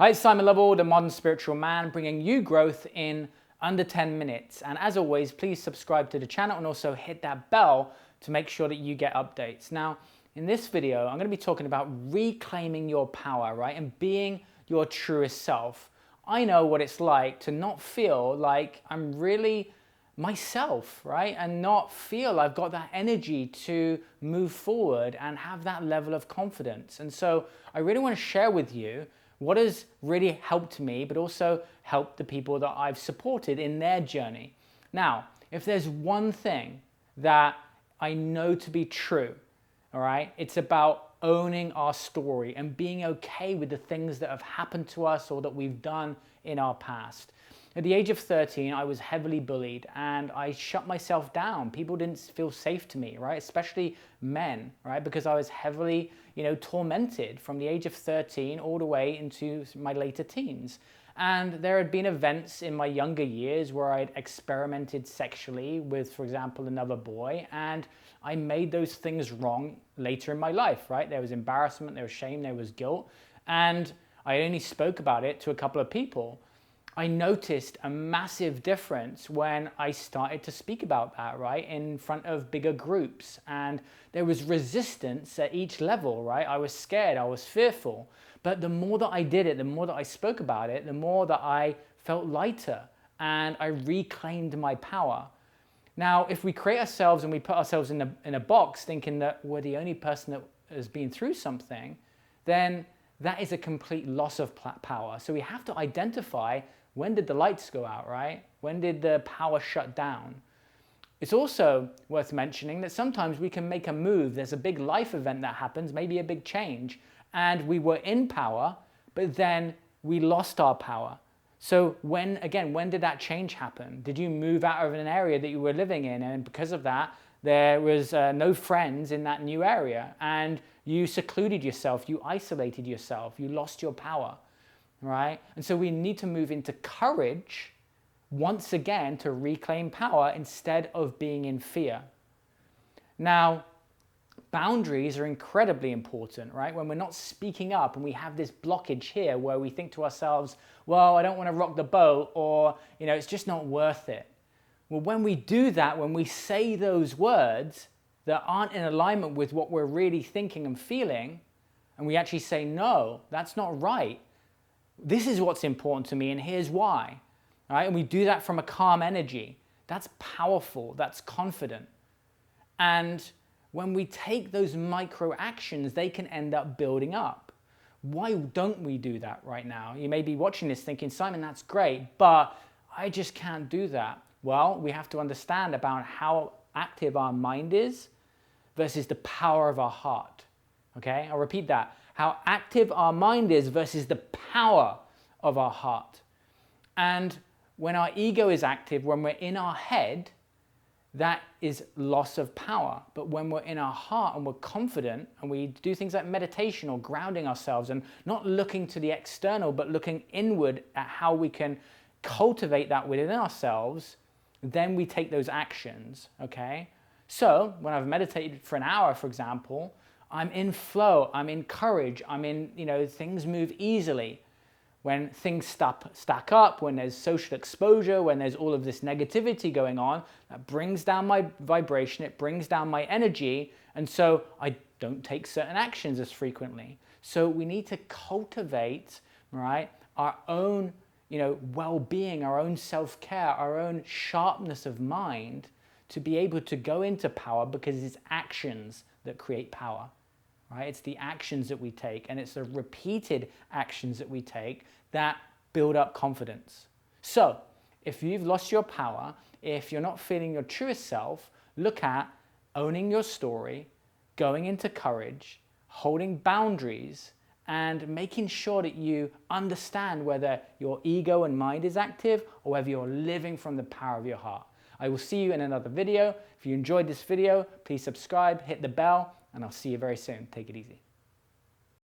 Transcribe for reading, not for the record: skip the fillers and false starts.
Hi, it's Simon Lovell, the Modern Spiritual Man, bringing you growth in under 10 minutes. And as always, please subscribe to the channel and also hit that bell to make sure that you get updates. Now, in this video, I'm going to be talking about reclaiming your power, right? And being your truest self. I know what it's like to not feel like I'm really myself, right? And not feel I've got that energy to move forward and have that level of confidence. And so I really want to share with you what has really helped me, but also helped the people that I've supported in their journey. Now, if there's one thing that I know to be true, all right, it's about owning our story and being okay with the things that have happened to us or that we've done in our past. At the age of 13, I was heavily bullied and I shut myself down. People didn't feel safe to me, right? Especially men, right? Because I was heavily, tormented from the age of 13 all the way into my later teens. And there had been events in my younger years where I'd experimented sexually with, for example, another boy, and I made those things wrong later in my life, right? There was embarrassment, there was shame, there was guilt, and I only spoke about it to a couple of people. I noticed a massive difference when I started to speak about that, right, in front of bigger groups. And there was resistance at each level, right? I was scared, I was fearful. But the more that I did it, the more that I spoke about it, the more that I felt lighter and I reclaimed my power. Now, if we create ourselves and we put ourselves in a box thinking that we're the only person that has been through something, then that is a complete loss of power. So we have to identify, when did the lights go out, right? When did the power shut down? It's also worth mentioning that sometimes we can make a move. There's a big life event that happens, maybe a big change, and we were in power, but then we lost our power. So when did that change happen? Did you move out of an area that you were living in, and because of that, there was no friends in that new area, and you secluded yourself, you isolated yourself, you lost your power, right? And so we need to move into courage once again to reclaim power instead of being in fear. Now, boundaries are incredibly important, right? When we're not speaking up and we have this blockage here where we think to ourselves, well, I don't want to rock the boat, or, it's just not worth it. Well, when we do that, when we say those words that aren't in alignment with what we're really thinking and feeling, and we actually say, no, that's not right. This is what's important to me, and here's why. Right? And we do that from a calm energy. That's powerful, that's confident. And when we take those micro actions, they can end up building up. Why don't we do that right now? You may be watching this thinking, Simon, that's great, but I just can't do that. Well, we have to understand about how active our mind is versus the power of our heart. Okay, I'll repeat that. How active our mind is versus the power of our heart. And when our ego is active, when we're in our head, that is loss of power. But when we're in our heart and we're confident and we do things like meditation or grounding ourselves and not looking to the external, but looking inward at how we can cultivate that within ourselves, then we take those actions, okay? So when I've meditated for an hour, for example, I'm in flow, I'm in courage, I'm in, things move easily. When things stack up, when there's social exposure, when there's all of this negativity going on, that brings down my vibration, it brings down my energy, and so I don't take certain actions as frequently. So we need to cultivate, right, our own, well-being, our own self-care, our own sharpness of mind to be able to go into power, because it's actions that create power. Right? It's the actions that we take, and it's the repeated actions that we take that build up confidence. So if you've lost your power, if you're not feeling your truest self, look at owning your story, going into courage, holding boundaries, and making sure that you understand whether your ego and mind is active or whether you're living from the power of your heart. I will see you in another video. If you enjoyed this video, please subscribe, hit the bell, and I'll see you very soon. Take it easy.